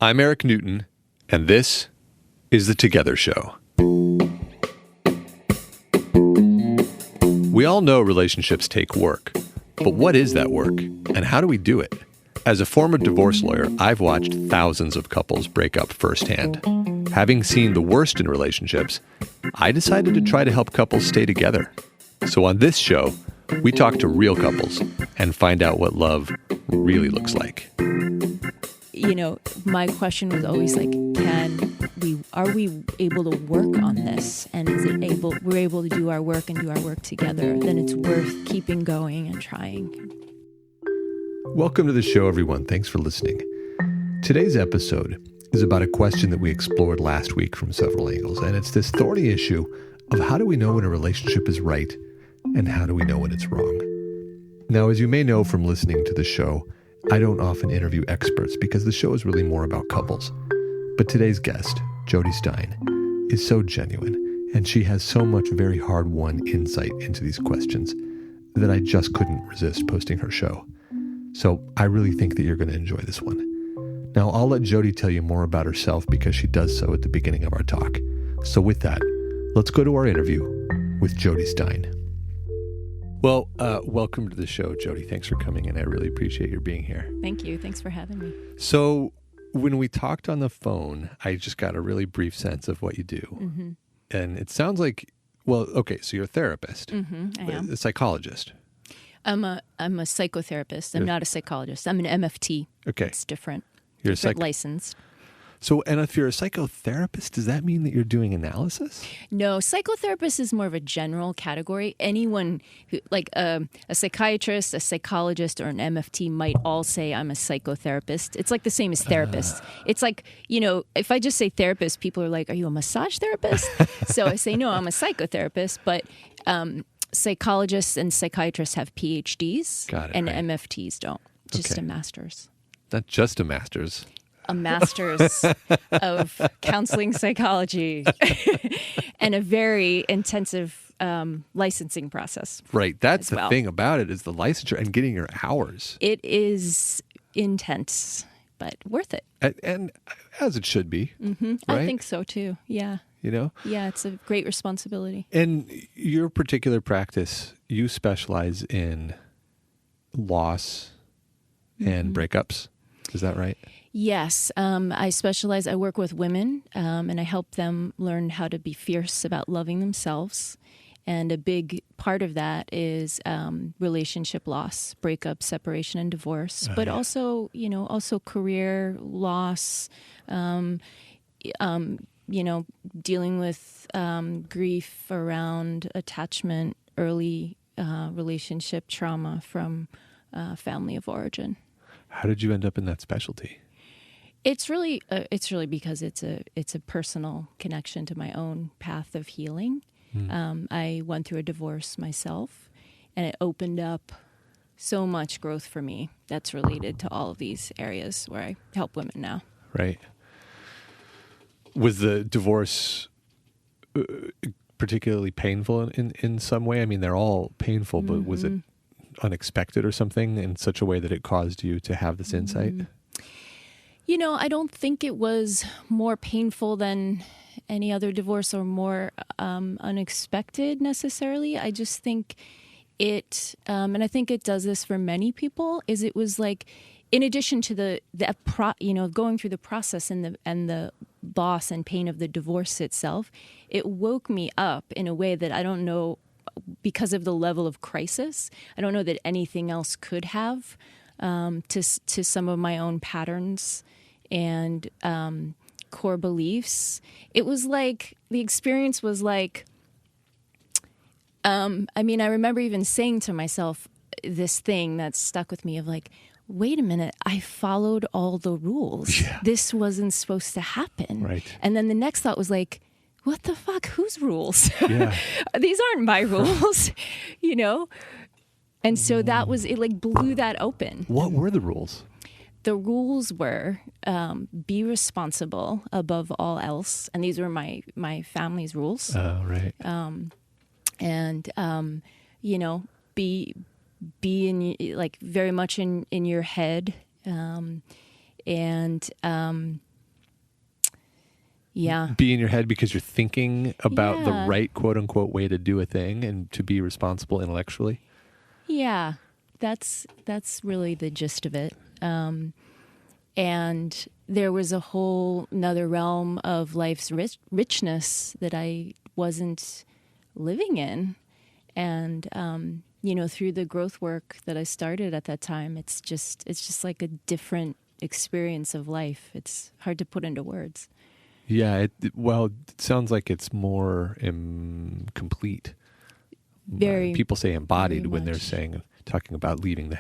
I'm Eric Newton, and this is The Together Show. We all know relationships take work, but what is that work, and how do we do it? As a former divorce lawyer, I've watched thousands of couples break up firsthand. Having seen the worst in relationships, I decided to try to help couples stay together. So on this show, we talk to real couples and find out what love really looks like. You know, my question was always like, are we able to work on this? And we're able to do our work and do our work together, then it's worth keeping going and trying. Welcome to the show, everyone. Thanks for listening. Today's episode is about a question that we explored last week from several angles, and it's this thorny issue of how do we know when a relationship is right and how do we know when it's wrong? Now, as you may know from listening to the show, I don't often interview experts because the show is really more about couples. But today's guest, Jodi Stein, is so genuine, and she has so much very hard-won insight into these questions that I just couldn't resist posting her show. So I really think that you're going to enjoy this one. Now, I'll let Jodi tell you more about herself because she does so at the beginning of our talk. So with that, let's go to our interview with Jodi Stein. Well, welcome to the show, Jodi. Thanks for coming in. I really appreciate your being here. Thank you. Thanks for having me. So when we talked on the phone, I just got a really brief sense of what you do. Mm-hmm. And it sounds like, well, okay, so you're a therapist. Mm-hmm, I am. A psychologist. I'm a psychotherapist. I'm not a psychologist. I'm an MFT. Okay. It's different. You're different licensed. So, and if you're a psychotherapist, does that mean that you're doing analysis? No, psychotherapist is more of a general category. Anyone who, like a psychiatrist, a psychologist, or an MFT might all say I'm a psychotherapist. It's like the same as therapist. It's like, you know, if I just say therapist, people are like, are you a massage therapist? So I say, no, I'm a psychotherapist. But psychologists and psychiatrists have PhDs. Got it, and right. MFTs don't. Just Okay. a master's. Not just a master's. A master's of counseling psychology and a very intensive licensing process. Right. That's the well. thing about it is the licensure and getting your hours. It is intense, but worth it. And as it should be. Mm-hmm. Right? I think so too. Yeah. You know? Yeah, it's a great responsibility. And your particular practice, you specialize in loss and breakups. Is that right? Yes. I work with women and I help them learn how to be fierce about loving themselves. And a big part of that is relationship loss, breakup, separation, and divorce, but also, you know, also career loss, you know, dealing with grief around attachment, early relationship trauma from family of origin. How did you end up in that specialty? It's really because it's a personal connection to my own path of healing. I went through a divorce myself, and it opened up so much growth for me that's related to all of these areas where I help women now. Right. Was the divorce particularly painful in some way? I mean, they're all painful, but was it unexpected or something in such a way that it caused you to have this insight? You know, I don't think it was more painful than any other divorce or more unexpected necessarily. I just think it, and I think it does this for many people, is it was like, in addition to going through the process and the loss and pain of the divorce itself, it woke me up in a way that I don't know, because of the level of crisis, I don't know that anything else could have, to some of my own patterns and core beliefs. It was like, the experience was like, I remember even saying to myself this thing that stuck with me of like, wait a minute, I followed all the rules. Yeah. This wasn't supposed to happen. Right. And then the next thought was like, what the fuck? Whose rules? Yeah. These aren't my rules, you know? And so that was, it like blew that open. What were the rules? The rules were be responsible above all else. And these were my family's rules. Oh, right. You know, be in, like, very much in your head. be in your head because you're thinking about the Yeah. right quote unquote way to do a thing and to be responsible intellectually? Yeah, that's really the gist of it. And there was a whole another realm of life's richness that I wasn't living in. And, through the growth work that I started at that time, it's just like a different experience of life. It's hard to put into words. Yeah. It sounds like it's more complete. Very. People say embodied very when they're much. talking about leaving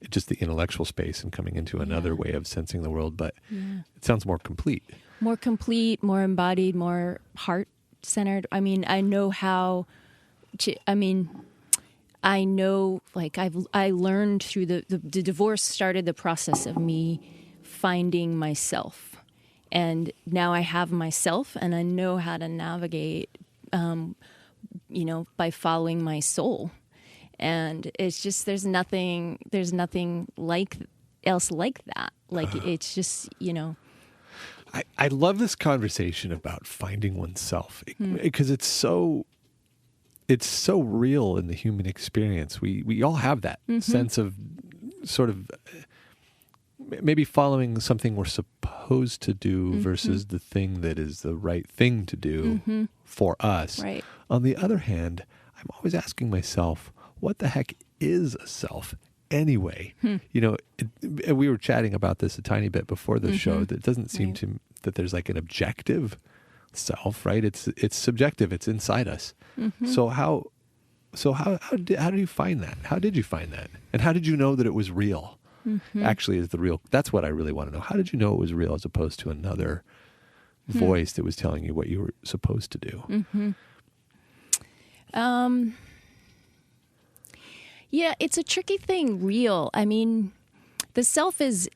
just the intellectual space and coming into another way of sensing the world. But it sounds more complete. More complete, more embodied, more heart-centered. I mean, I know how I know, like, I learned through the divorce started the process of me finding myself. And now I have myself and I know how to navigate, by following my soul. And it's just, there's nothing else like that. Like, it's just, I love this conversation about finding oneself because it's so real in the human experience. We all have that sense of sort of maybe following something we're supposed to do versus the thing that is the right thing to do for us. Right. On the other hand, I'm always asking myself, what the heck is a self anyway? We were chatting about this a tiny bit before the show. That it doesn't seem that there's like an objective self, right? It's subjective. It's inside us. So how did you find that? How did you find that? And how did you know that it was real? Actually, that's what I really want to know. How did you know it was real as opposed to another voice that was telling you what you were supposed to do? Yeah, it's a tricky thing, real. I mean, the self is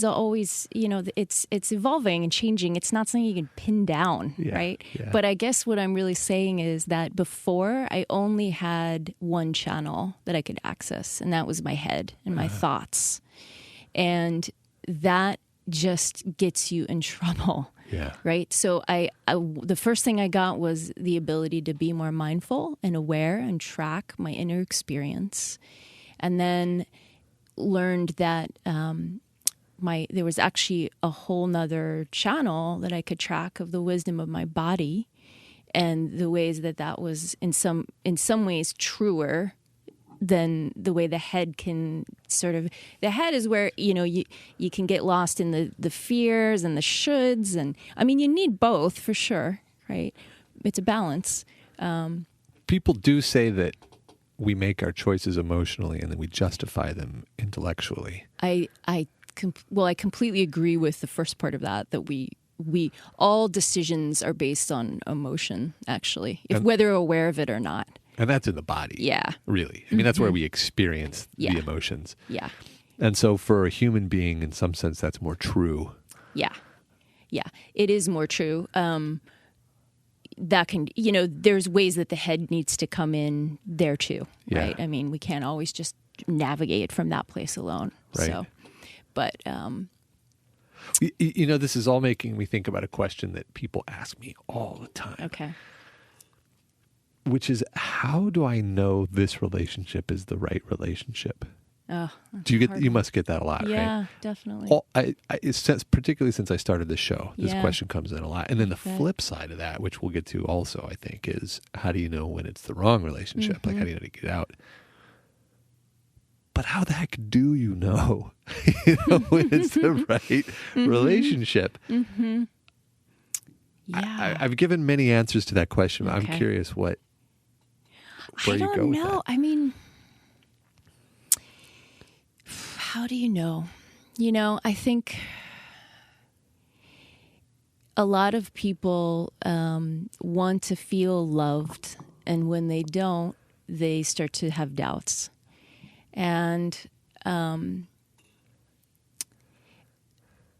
always, it's evolving and changing. It's not something you can pin down, right? Yeah. But I guess what I'm really saying is that before I only had one channel that I could access, and that was my head and my thoughts. And that just gets you in trouble. Yeah. Right. So the first thing I got was the ability to be more mindful and aware and track my inner experience. And then learned that there was actually a whole nother channel that I could track of the wisdom of my body and the ways that was in some ways truer than the way the head can the head is where, you can get lost in the fears and the shoulds. And I mean, you need both for sure, right? It's a balance. People do say that we make our choices emotionally and then we justify them intellectually. I completely agree with the first part of that we all decisions are based on emotion, actually, whether we're aware of it or not. And that's in the body. Yeah. Really. I mean, that's where we experience the emotions. Yeah. And so for a human being, in some sense, that's more true. Yeah. Yeah. It is more true. That can, there's ways that the head needs to come in there too, right? I mean, we can't always just navigate from that place alone. Right. So, but, this is all making me think about a question that people ask me all the time. Okay. Which is, how do I know this relationship is the right relationship? Oh, you must get that a lot, right? Yeah, definitely. Particularly since I started the show, this question comes in a lot. And then the flip side of that, which we'll get to also, I think, is how do you know when it's the wrong relationship? Like, how do you know to get out? But how the heck do you know, when it's the right relationship? Mm-hmm. Yeah. I've given many answers to that question. Okay. I'm curious where you go with that. I mean, how do you know? I think a lot of people want to feel loved, and when they don't, they start to have doubts. And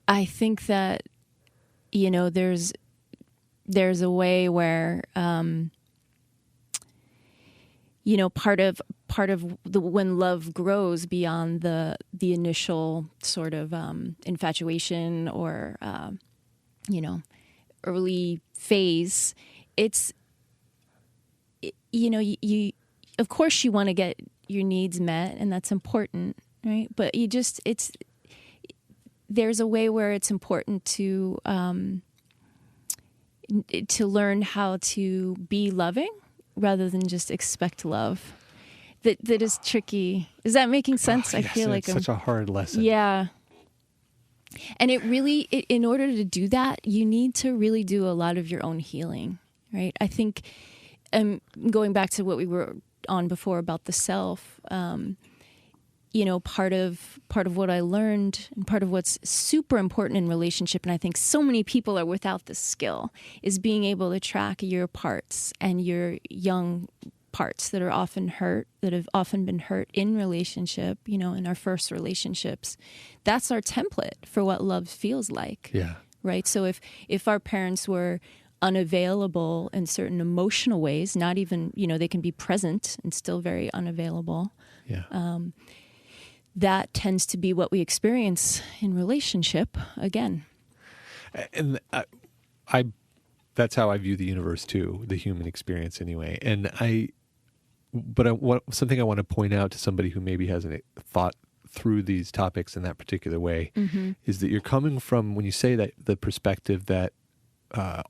I think that, there's a way where, part of when love grows beyond the initial sort of infatuation or, early phase, it's, you of course you want to get your needs met, and that's important, right? But there's a way where it's important to learn how to be loving rather than just expect love. That is tricky. Is that making sense? Yes, I feel like it's such a hard lesson. Yeah. And in order to do that, you need to really do a lot of your own healing, right? I think, going back to what we were on before about the self, part of what I learned, and part of what's super important in relationship, and I think so many people are without this skill, is being able to track your parts and your young parts that are often hurt, that have often been hurt in relationship, in our first relationships. That's our template for what love feels like. Yeah. Right? So if our parents were unavailable in certain emotional ways, not even, they can be present and still very unavailable. Yeah. That tends to be what we experience in relationship again. And that's how I view the universe too, the human experience anyway. And something I want to point out to somebody who maybe hasn't thought through these topics in that particular way, is that you're coming from, when you say that, the perspective that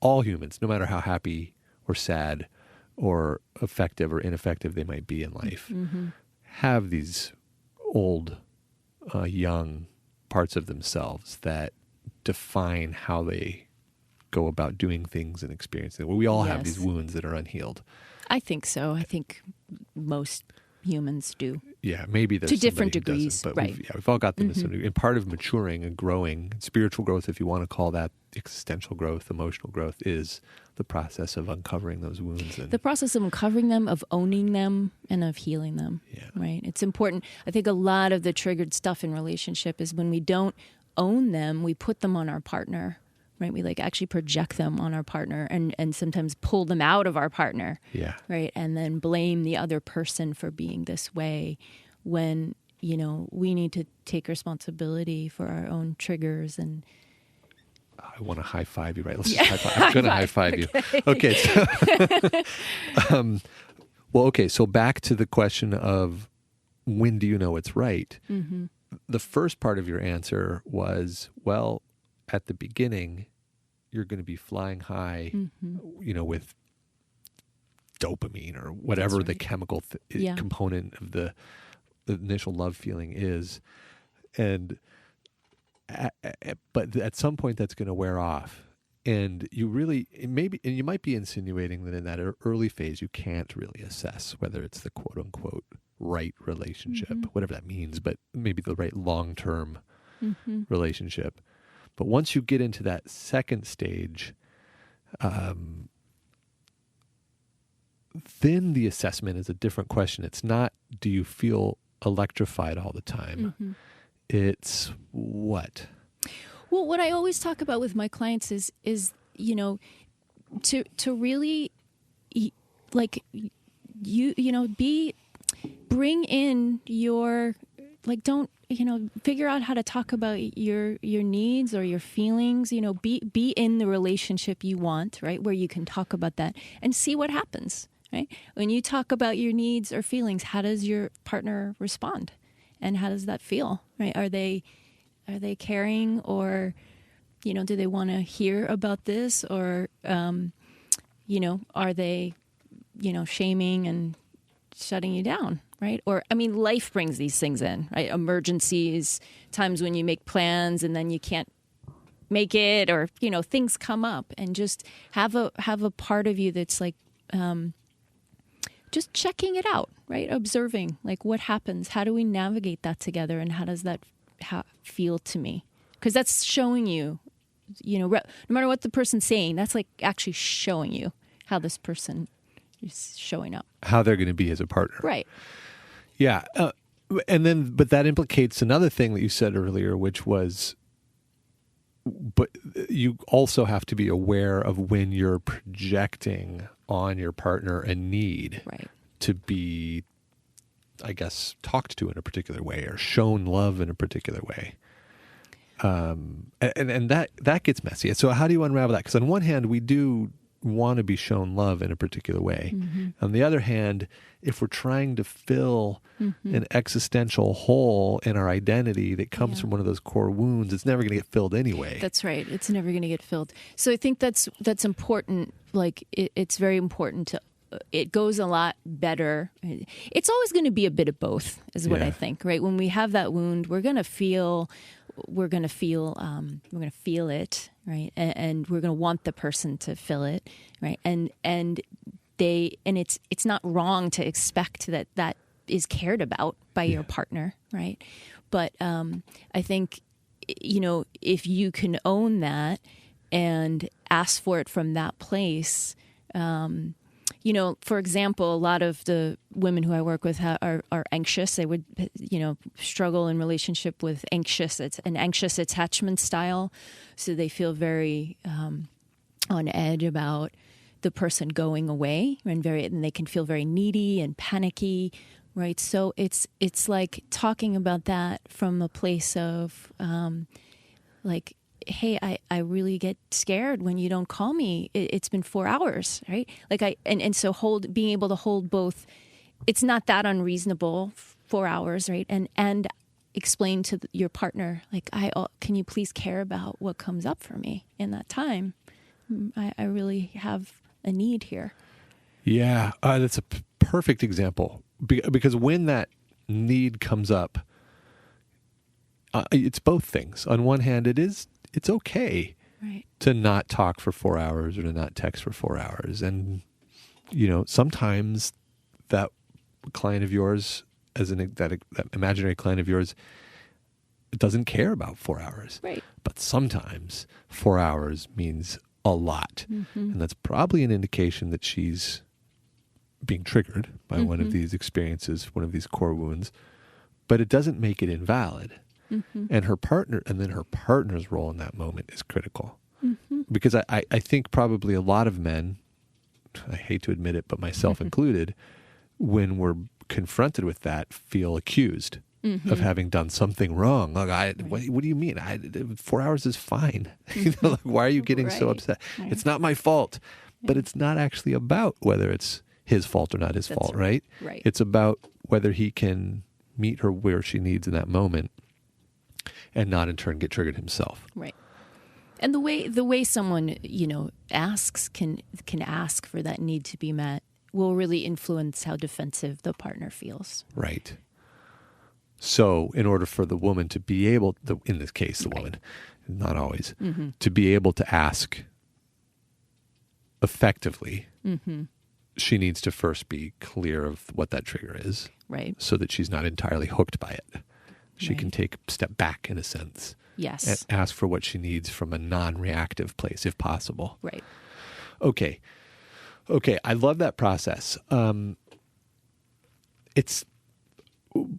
all humans, no matter how happy or sad or effective or ineffective they might be in life, have these old, young parts of themselves that define how they go about doing things and experiencing. We all have these wounds that are unhealed. I think so. I think most humans do. Yeah, maybe there's to different somebody who degrees, doesn't, but right? we've all got them to some degree. And part of maturing and growing, spiritual growth, if you want to call that, existential growth, emotional growth, is the process of uncovering those wounds. And the process of uncovering them, of owning them, and of healing them. Yeah. Right? It's important. I think a lot of the triggered stuff in relationship is when we don't own them, we put them on our partner. Right? We actually project them on our partner and sometimes pull them out of our partner. Yeah. Right? And then blame the other person for being this way when, we need to take responsibility for our own triggers. And I want to high five you, right? Let's just high five. I'm going to high five you. Okay. So, so back to the question of when do you know it's right? Mm-hmm. The first part of your answer was, well, at the beginning, you're going to be flying high, with dopamine or whatever the chemical component of the initial love feeling is. And but at some point that's going to wear off. And you might be insinuating that in that early phase, you can't really assess whether it's the quote unquote right relationship, whatever that means, but maybe the right long-term relationship. But once you get into that second stage, then the assessment is a different question. It's not, do you feel electrified all the time? It's what? Well, what I always talk about with my clients is to really bring in your, don't, figure out how to talk about your needs or your feelings, be in the relationship you want, right? Where you can talk about that and see what happens, right? When you talk about your needs or feelings, how does your partner respond? And how does that feel, right? Are they caring, or, do they want to hear about this, or, are they, shaming and shutting you down, right? Or, life brings these things in, right? Emergencies, times when you make plans and then you can't make it, or, things come up, and just have a part of you that's just checking it out, right? Observing, what happens? How do we navigate that together? And how does that feel to me? Because that's showing you, no matter what the person's saying, that's actually showing you how this person is showing up. How they're going to be as a partner. Right. Yeah. But that implicates another thing that you said earlier, which was, but you also have to be aware of when you're projecting on your partner a need to be, I guess, talked to in a particular way or shown love in a particular way. And that gets messy. So how do you unravel that? Because on one hand, we do want to be shown love in a particular way. On the other hand, if we're trying to fill an existential hole in our identity that comes from one of those core wounds, it's never going to get filled anyway. That's right. It's never going to get filled. So I think that's important. Like it's very important to. It goes a lot better. It's always going to be a bit of both, is what I think. Right? When we have that wound, we're going to feel it, right? And we're going to want the person to feel it, right? And it's not wrong to expect that is cared about by your partner, right? But I think, if you can own that and ask for it from that place, for example, a lot of the women who I work with are anxious. They would, struggle in relationship with an anxious attachment style. So they feel very on edge about the person going away, and they can feel very needy and panicky, right? So it's like talking about that from a place of hey, I really get scared when you don't call me. It's been 4 hours, right? So being able to hold both. It's not that unreasonable, 4 hours, right? And explain to your partner, can you please care about what comes up for me in that time? I really have a need here. Yeah, that's a perfect example because when that need comes up, it's both things. On one hand, it's okay to not talk for 4 hours or to not text for 4 hours. And, sometimes that client of yours, that imaginary client of yours, doesn't care about 4 hours. Right. But sometimes 4 hours means a lot. And that's probably an indication that she's being triggered by one of these experiences, one of these core wounds. But it doesn't make it invalid. And her partner's role in that moment is critical. Because I think probably a lot of men, I hate to admit it, but myself included, when we're confronted with that, feel accused of having done something wrong. What do you mean? 4 hours is fine. Why are you getting so upset? Right. It's not my fault. But it's not actually about whether it's his fault or not his fault, right? Right. It's about whether he can meet her where she needs in that moment, and not in turn get triggered himself. Right. And the way someone, asks can ask for that need to be met will really influence how defensive the partner feels. Right. So in order for the woman to be able, in this case, the woman, not always, to be able to ask effectively, she needs to first be clear of what that trigger is. Right. So that she's not entirely hooked by it. She can take a step back, in a sense. Yes. And ask for what she needs from a non-reactive place, if possible. Right. Okay. I love that process.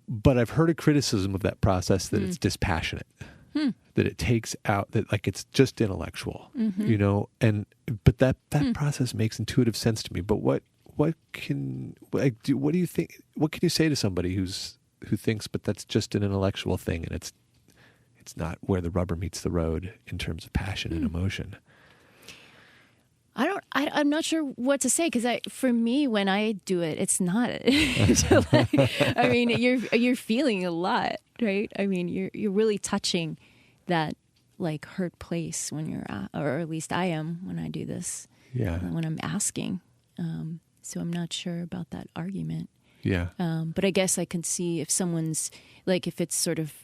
But I've heard a criticism of that process that it's dispassionate, that it takes out, that it's just intellectual, but that process makes intuitive sense to me. But what do you think? What can you say to somebody who thinks, but that's just an intellectual thing, and it's not where the rubber meets the road in terms of passion and emotion? I'm not sure what to say, because for me, when I do it, it's not. You're feeling a lot, right? I mean, you're really touching that hurt place when you're, or at least I am when I do this. Yeah. When I'm asking, so I'm not sure about that argument. Yeah. But I guess I can see if someone's if it's sort of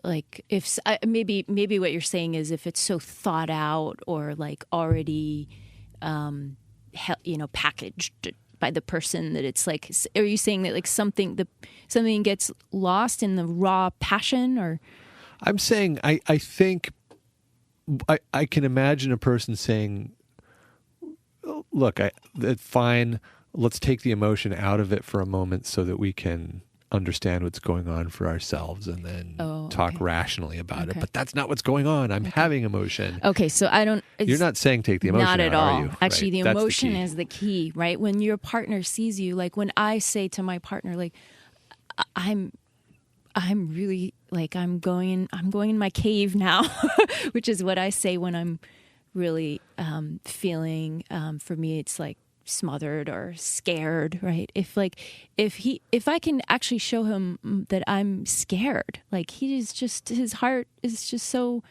maybe what you're saying is if it's so thought out or already, packaged by the person that it's are you saying that something gets lost in the raw passion? Or I'm saying I think I can imagine a person saying, look, fine. Let's take the emotion out of it for a moment so that we can understand what's going on for ourselves and then talk rationally about it. But that's not what's going on. I'm having emotion. Okay, so you're not saying take the emotion not at out, all. are you? Actually, right. the emotion is the key, right? When your partner sees you, when I say to my partner, I'm really like I'm going in my cave now, which is what I say when I'm really feeling, for me, it's like smothered or scared, right? If I can actually show him that I'm scared, like his heart is just so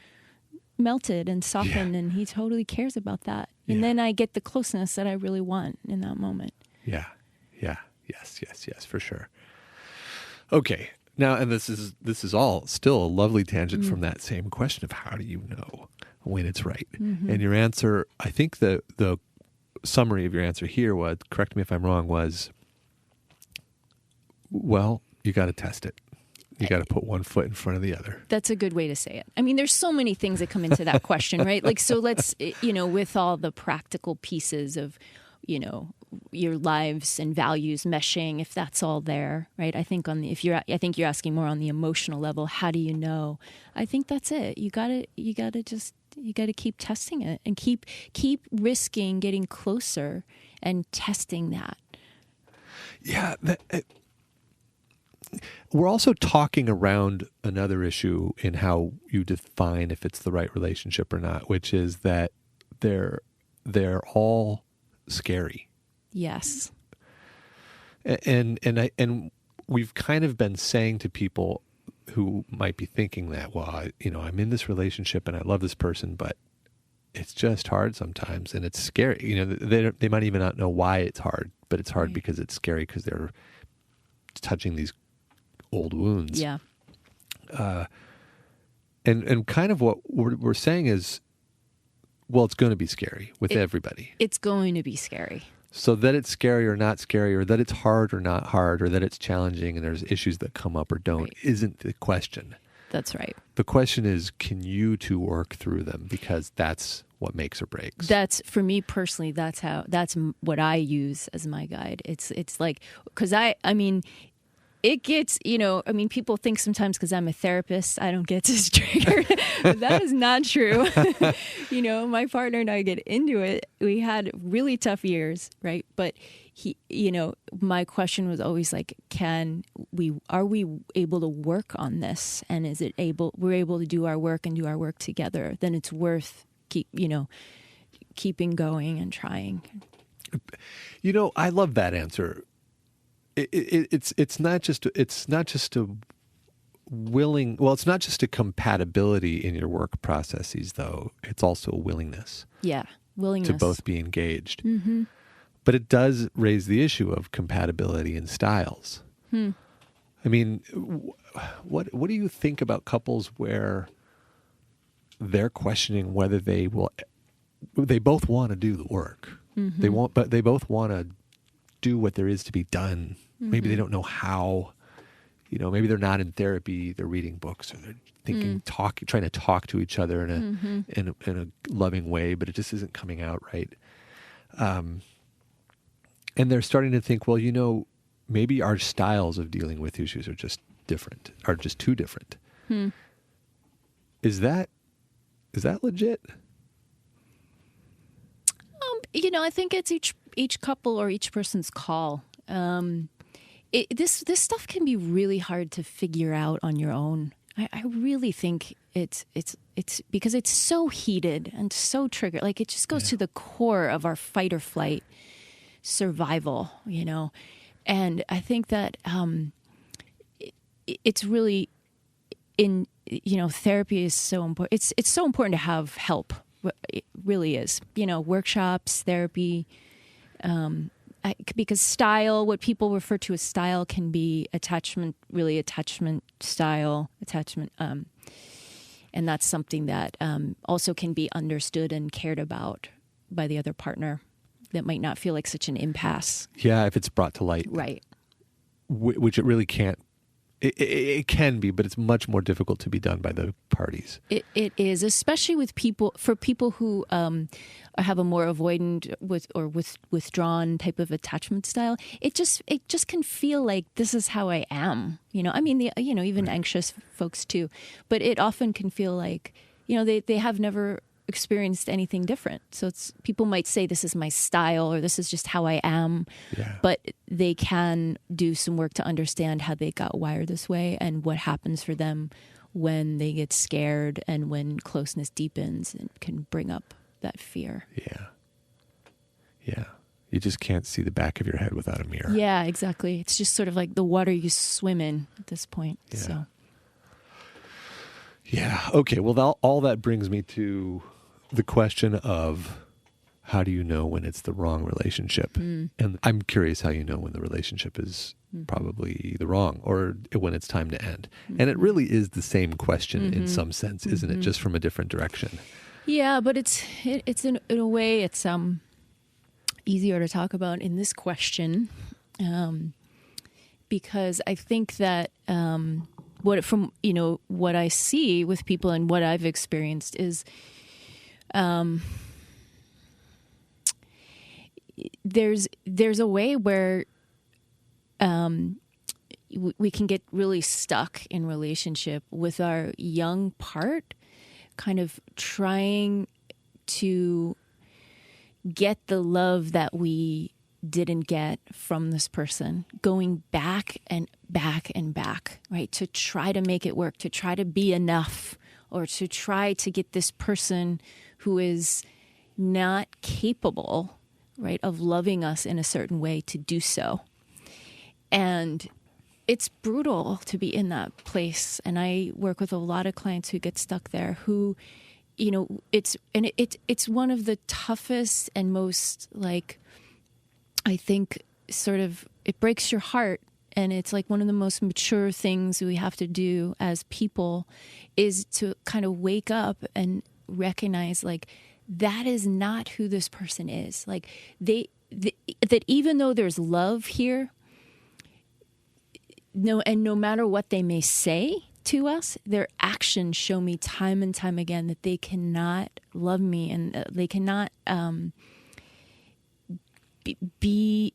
melted and softened, and he totally cares about that. And then I get the closeness that I really want in that moment. Yeah. Yes, for sure. Okay. Now, and this is all still a lovely tangent from that same question of how do you know when it's right? Mm-hmm. And your answer, I think the summary of your answer here was, correct me if I'm wrong, was, well, you got to test it. You got to put one foot in front of the other. That's a good way to say it. I mean, there's so many things that come into that question, right? Like, so let's, with all the practical pieces of, your lives and values meshing, if that's all there, right? I think I think you're asking more on the emotional level. How do you know? I think that's it. You gotta keep testing it and keep risking getting closer and testing that. Yeah. We're also talking around another issue in how you define if it's the right relationship or not, which is that they're all scary. Yes. And we've kind of been saying to people who might be thinking that, well, I'm in this relationship and I love this person, but it's just hard sometimes and it's scary. They might even not know why it's hard, but it's hard because it's scary because they're touching these old wounds. Yeah. And kind of what we're saying is, well, it's going to be scary with everybody. It's going to be scary. So that it's scary or not scary, or that it's hard or not hard, or that it's challenging and there's issues that come up or don't, isn't the question. That's right. The question is, can you two work through them? Because that's what makes or breaks. That's, for me personally, that's what I use as my guide. It's like, because I mean, it gets, people think sometimes because I'm a therapist, I don't get this triggered. But that is not true. My partner and I get into it. We had really tough years, right? But my question was always like, are we able to work on this? And we're able to do our work and do our work together, then it's worth keeping going and trying. I love that answer. It's not just a willing. Well, it's not just a compatibility in your work processes, though. It's also a willingness. Yeah, willingness to both be engaged. Mm-hmm. But it does raise the issue of compatibility in styles. I mean, what do you think about couples where they're questioning whether they both want to do the work. Mm-hmm. But they both want to do what there is to be done. Mm-hmm. Maybe they don't know how. Maybe they're not in therapy. They're reading books, or they're thinking, trying to talk to each other in a loving way, but it just isn't coming out right. And they're starting to think, well, maybe our styles of dealing with issues are just different, are just too different. Is that legit? I think it's each couple or each person's call. This stuff can be really hard to figure out on your own. I really think it's because it's so heated and so triggered. Like, it just goes to the core of our fight or flight survival, And I think that it's really therapy is so important. It's so important to have help. It really is. Workshops, therapy, because style, what people refer to as style, can be attachment style, and that's something that also can be understood and cared about by the other partner. That might not feel like such an impasse. Yeah, if it's brought to light. Right. Which it really can't. It can be, but it's much more difficult to be done by the parties. It is, especially with people who have a more avoidant withdrawn type of attachment style. It just can feel like this is how I am. Even anxious folks too. But it often can feel like they have never experienced anything different. So people might say this is my style or this is just how I am, but they can do some work to understand how they got wired this way and what happens for them when they get scared and when closeness deepens and can bring up that fear. Yeah. You just can't see the back of your head without a mirror. Yeah, exactly. It's just sort of like the water you swim in at this point. Yeah. So. Yeah. Okay. Well, all that brings me to the question of how do you know when it's the wrong relationship? And I'm curious how you know when the relationship is probably the wrong or when it's time to end. And it really is the same question in some sense, isn't it? Just from a different direction. Yeah, but it's in a way it's easier to talk about in this question because I think that what I see with people and what I've experienced is there's a way where we can get really stuck in relationship with our young part, kind of trying to get the love that we didn't get from this person, going back and back and back, right? To try to make it work, to try to be enough, or to try to get this person who is not capable, right, of loving us in a certain way to do so. And it's brutal to be in that place. And I work with a lot of clients who get stuck there who, you know, it's one of the toughest and most, like, I think sort of, it breaks your heart. And it's like one of the most mature things we have to do as people is to kind of wake up and recognize, like, that is not who this person is. Like, that even though there's love here, no matter what they may say to us, their actions show me time and time again that they cannot love me and they cannot be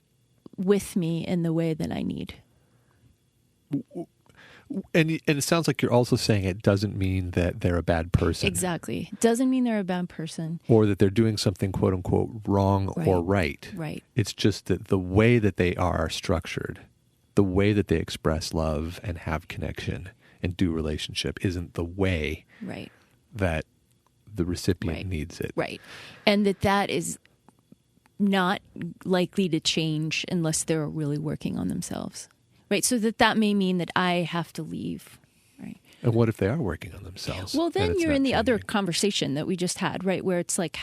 with me in the way that I need. And it sounds like you're also saying it doesn't mean that they're a bad person. Exactly. It doesn't mean they're a bad person. Or that they're doing something, quote unquote, wrong or right. Right. It's just that the way that they are structured, the way that they express love and have connection and do relationship isn't the way that the recipient needs it. Right. And that is not likely to change unless they're really working on themselves. Right. So that may mean that I have to leave. Right. And what if they are working on themselves? Well, then you're in the other conversation that we just had, right? Where it's like,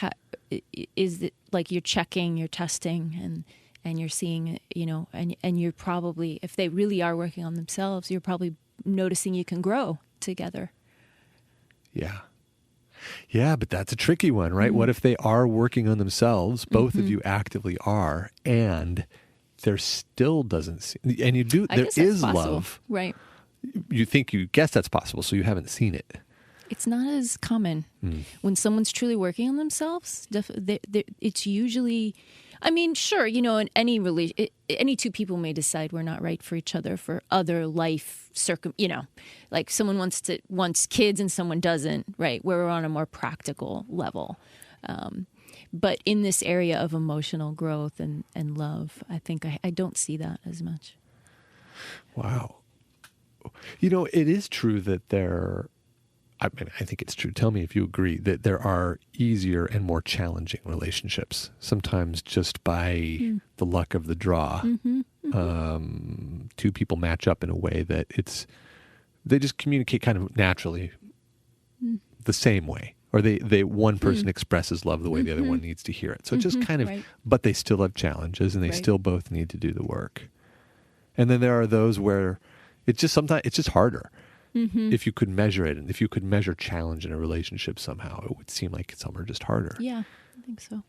is it like you're checking, you're testing, and you're seeing, you know, and you're probably, if they really are working on themselves, you're probably noticing you can grow together. Yeah. Yeah, but that's a tricky one, right? What if they are working on themselves, both of you actively are, and there still doesn't seem, and you do, there is love. Right. You guess that's possible, so you haven't seen it. It's not as common. When someone's truly working on themselves, it's usually, I mean, sure, you know, in any two people may decide we're not right for each other for other life you know, like someone wants kids and someone doesn't, right? Where we're on a more practical level. But in this area of emotional growth and love, I think I don't see that as much. Wow. You know, it is true that I think it's true. Tell me if you agree that there are easier and more challenging relationships, sometimes just by the luck of the draw. Two people match up in a way that they just communicate kind of naturally the same way. Or one person expresses love the way the other one needs to hear it. So just kind of, but they still have challenges and they still both need to do the work. And then there are those where sometimes it's just harder. If you could measure it, and if you could measure challenge in a relationship somehow, it would seem like some are just harder. Yeah, I think so.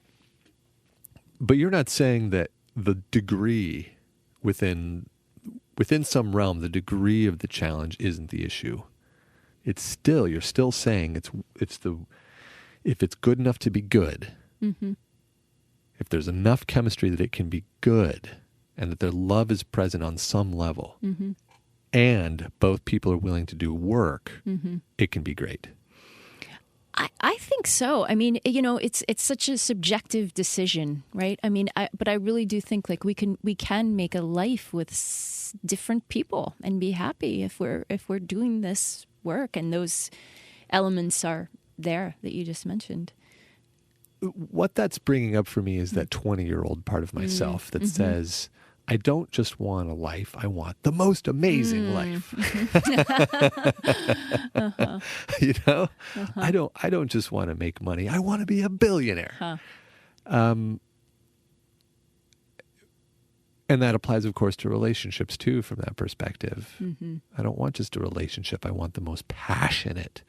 But you're not saying that the degree within some realm, the degree of the challenge isn't the issue. You're still saying if it's good enough to be good, if there's enough chemistry that it can be good, and that their love is present on some level, and both people are willing to do work, it can be great. I think so. I mean, it's such a subjective decision, right? I mean, but I really do think like we can make a life with different people and be happy if we're doing this work, and those elements are there that you just mentioned. What that's bringing up for me is that 20-year-old part of myself that says, I don't just want a life, I want the most amazing life. You know? I don't just want to make money, I want to be a billionaire. And that applies, of course, to relationships too, from that perspective. I don't want just a relationship, I want the most passionate,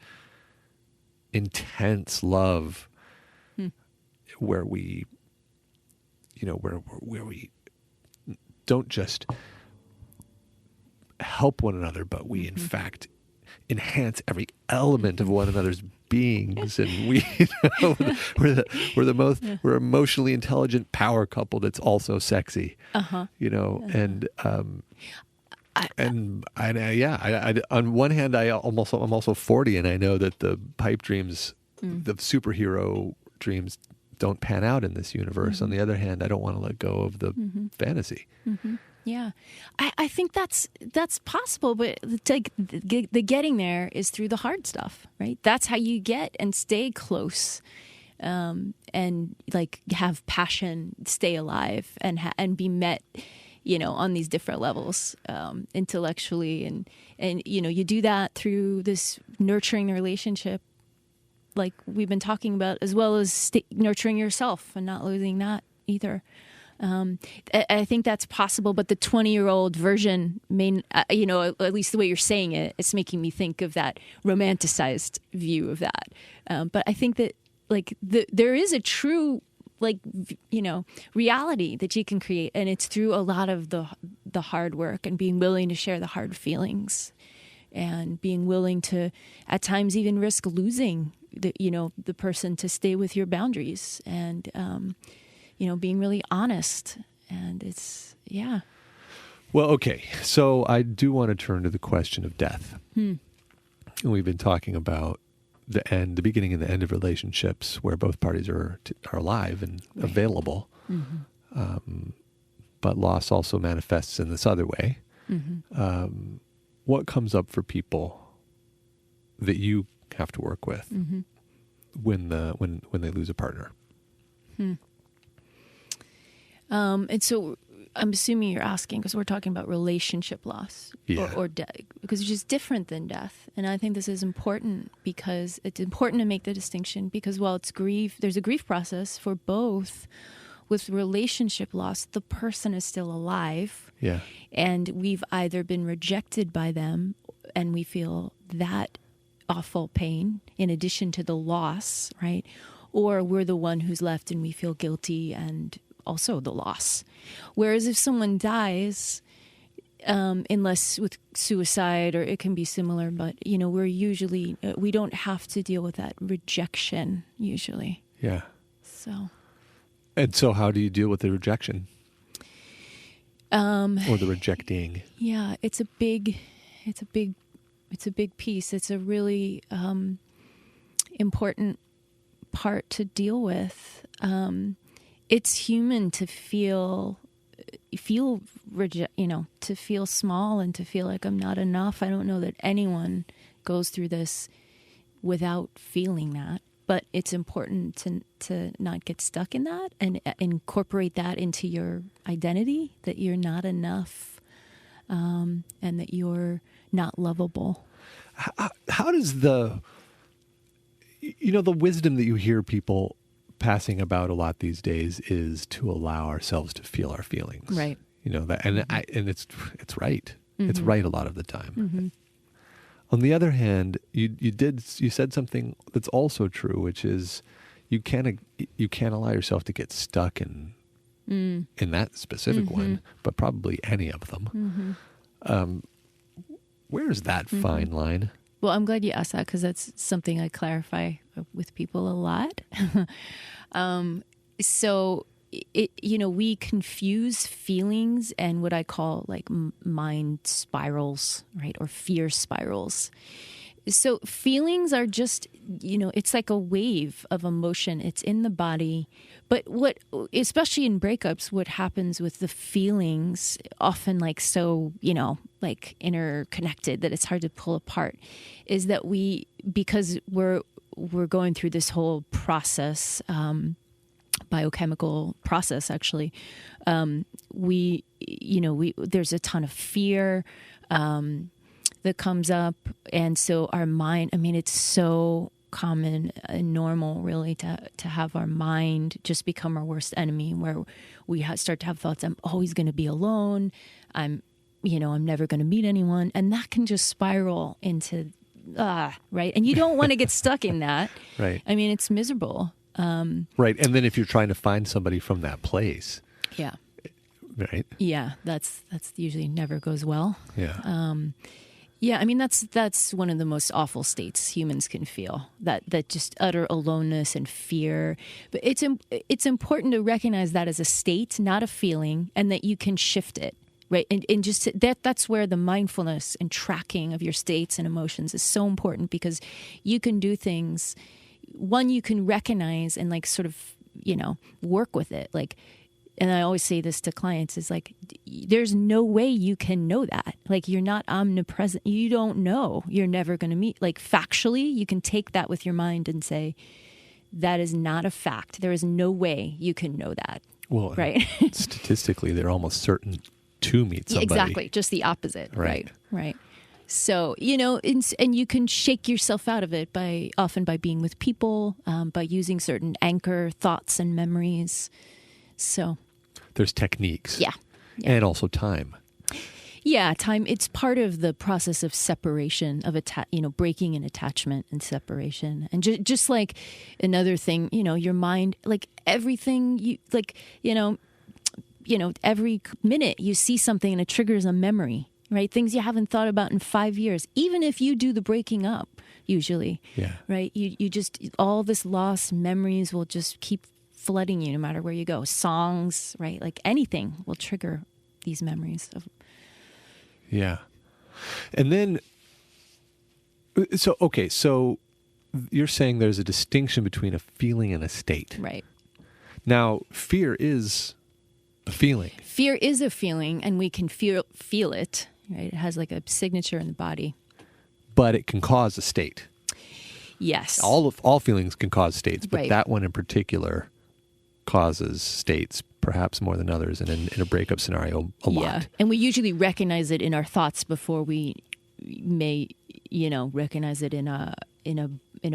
intense love where we, where we don't just help one another, but we in fact enhance every element of one another's beings, and we're emotionally intelligent power couple that's also sexy, and on one hand, I'm also 40, and I know that the pipe dreams, the superhero dreams, don't pan out in this universe. On the other hand, I don't want to let go of the fantasy. Yeah, I think that's possible, but like the getting there is through the hard stuff, right? That's how you get and stay close, and like have passion, stay alive, and be met, on these different levels, intellectually, and you do that through this nurturing the relationship, like we've been talking about, as well as nurturing yourself and not losing that either. I think that's possible, but the 20-year-old version may, at least the way you're saying it, it's making me think of that romanticized view of that. But I think that like there is a true reality that you can create, and it's through a lot of the hard work and being willing to share the hard feelings, and being willing to at times even risk losing the person to stay with your boundaries, and being really honest. And it's, yeah. Well, okay. So I do want to turn to the question of death. And we've been talking about the beginning and the end of relationships where both parties are alive and available. But loss also manifests in this other way. What comes up for people that you have to work with when they lose a partner? And so I'm assuming you're asking because we're talking about relationship loss or death, because it's just different than death. And I think this is important because it's important to make the distinction, because while it's grief, there's a grief process for both. With relationship loss, the person is still alive. Yeah. And we've either been rejected by them and we feel that awful pain in addition to the loss, right? Or we're the one who's left and we feel guilty and also the loss. Whereas if someone dies, unless with suicide, or it can be similar, but we're usually, we don't have to deal with that rejection usually. Yeah. So. And so how do you deal with the rejection? Or the rejecting? Yeah, it's a big piece. It's a really important part to deal with. It's human to feel to feel small and to feel like I'm not enough. I don't know that anyone goes through this without feeling that, but it's important to not get stuck in that and incorporate that into your identity, that you're not enough, and that you're not lovable. How does the wisdom that you hear people passing about a lot these days is to allow ourselves to feel our feelings, right? That, and it's right. It's right a lot of the time. On the other hand, you said something that's also true, which is you can't allow yourself to get stuck in that specific one, but probably any of them. Where's that fine line? Well, I'm glad you asked that, because that's something I clarify with people a lot. So, we confuse feelings and what I call like mind spirals, right? Or fear spirals. So feelings are just it's like a wave of emotion. It's in the body. But especially in breakups, what happens with the feelings, often like so, like interconnected that it's hard to pull apart, is that because we're going through this whole process, biochemical process, actually, there's a ton of fear that comes up. And so our mind, it's so common and normal really to have our mind just become our worst enemy, where we start to have thoughts, I'm always going to be alone. I'm never going to meet anyone. And that can just spiral into, right. And you don't want to get stuck in that. Right. It's miserable. Right. And then if you're trying to find somebody from that place. Yeah. Right. Yeah. That's usually never goes well. Yeah. Yeah, that's one of the most awful states humans can feel, that just utter aloneness and fear. But it's important to recognize that as a state, not a feeling, and that you can shift it, right? And just that's where the mindfulness and tracking of your states and emotions is so important, because you can do things. One, you can recognize and like sort of, work with it, like. And I always say this to clients, is like, there's no way you can know that. Like, you're not omnipresent. You don't know. You're never going to meet. Like, factually, you can take that with your mind and say, that is not a fact. There is no way you can know that. Well, right. Statistically, they're almost certain to meet somebody. Exactly. Just the opposite. Right. So, and you can shake yourself out of it often by being with people, by using certain anchor thoughts and memories. So there's techniques. Yeah. And also time. Yeah, time. It's part of the process of separation, of breaking an attachment and separation. And just like another thing, your mind, like everything every minute you see something and it triggers a memory, right? Things you haven't thought about in 5 years, even if you do the breaking up, usually. Yeah. Right. You just, all this lost memories will just keep flooding you no matter where you go. Songs, right? Like anything will trigger these memories of. Yeah. And then, so you're saying there's a distinction between a feeling and a state. Right. Now, fear is a feeling. Fear is a feeling, and we can feel it, right? It has like a signature in the body. But it can cause a state. Yes. All feelings can cause states, but right. That one in particular causes states, perhaps more than others, and in a breakup scenario, a lot. Yeah, and we usually recognize it in our thoughts before we may, recognize it in a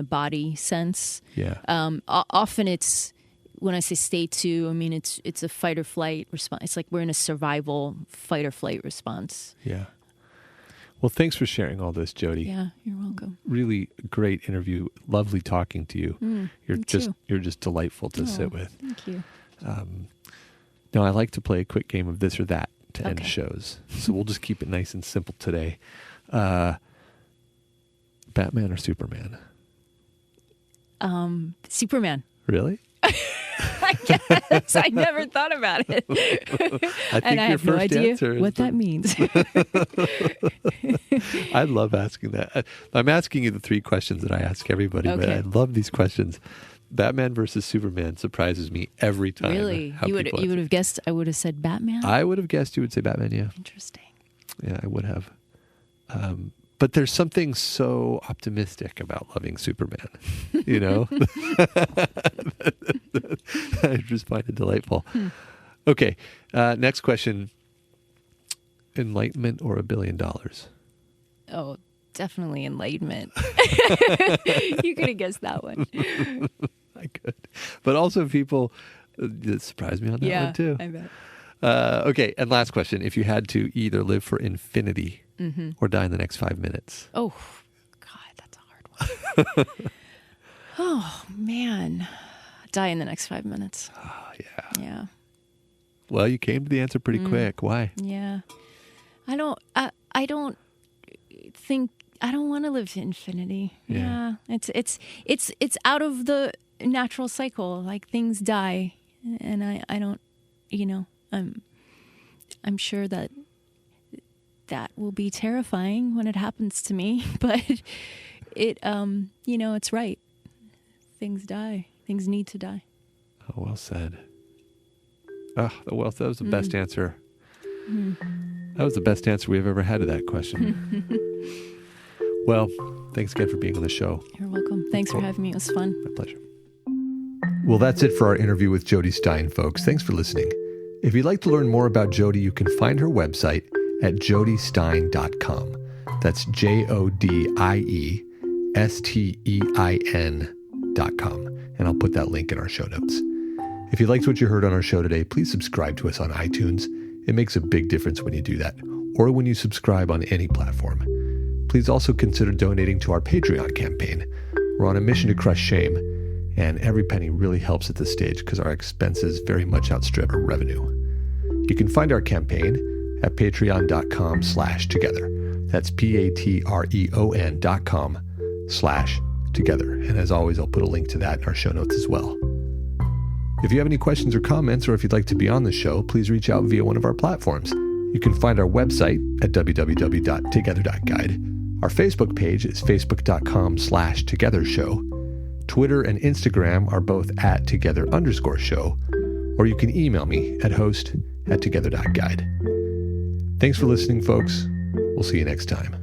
body sense. Yeah. Often it's, when I say state two, it's a fight or flight response. It's like we're in a survival fight or flight response. Yeah. Well, thanks for sharing all this, Jodi. Yeah, you're welcome. Really great interview. Lovely talking to you. You're just delightful to sit with. Thank you. Now, I like to play a quick game of this or that to end shows. So we'll just keep it nice and simple today. Batman or Superman? Superman. Really? I guess. I never thought about it. I think I have no idea what that means. I love asking that. I'm asking you the 3 questions that I ask everybody, but I love these questions. Batman versus Superman surprises me every time. Really? You would have guessed I would have said Batman? I would have guessed you would say Batman, yeah. Interesting. Yeah, I would have. But there's something so optimistic about loving Superman, I just find it delightful. Okay, next question. Enlightenment or $1 billion? Oh, definitely enlightenment. You could have guessed that one. I could. But also people that surprised me on that one too. I bet. Okay, and last question. If you had to either live for infinity or die in the next 5 minutes. Oh, God, that's a hard one. Oh, man. Die in the next 5 minutes. Oh, yeah. Yeah. Well, you came to the answer pretty quick. Why? Yeah. I don't want to live to infinity. Yeah. It's out of the natural cycle. Like, things die, and I don't, I'm sure that will be terrifying when it happens to me, but it's right. Things die. Things need to die. Oh, well said. That was the best answer. That was the best answer we've ever had to that question. Well, thanks again for being on the show. You're welcome. Thanks for having me. It was fun. My pleasure. Well, that's it for our interview with Jodi Stein, folks. Thanks for listening. If you'd like to learn more about Jodi, you can find her website at jodiestein.com. That's JODIESTEIN.com. And I'll put that link in our show notes. If you liked what you heard on our show today, please subscribe to us on iTunes. It makes a big difference when you do that, or when you subscribe on any platform. Please also consider donating to our Patreon campaign. We're on a mission to crush shame, and every penny really helps at this stage because our expenses very much outstrip our revenue. You can find our campaign at patreon.com/together. That's patreon.com/together. And as always, I'll put a link to that in our show notes as well. If you have any questions or comments, or if you'd like to be on the show, please reach out via one of our platforms. You can find our website at www.together.guide. Our Facebook page is facebook.com/togethershow. Twitter and Instagram are both at together_show, or you can email me at host@together.guide. Thanks for listening, folks. We'll see you next time.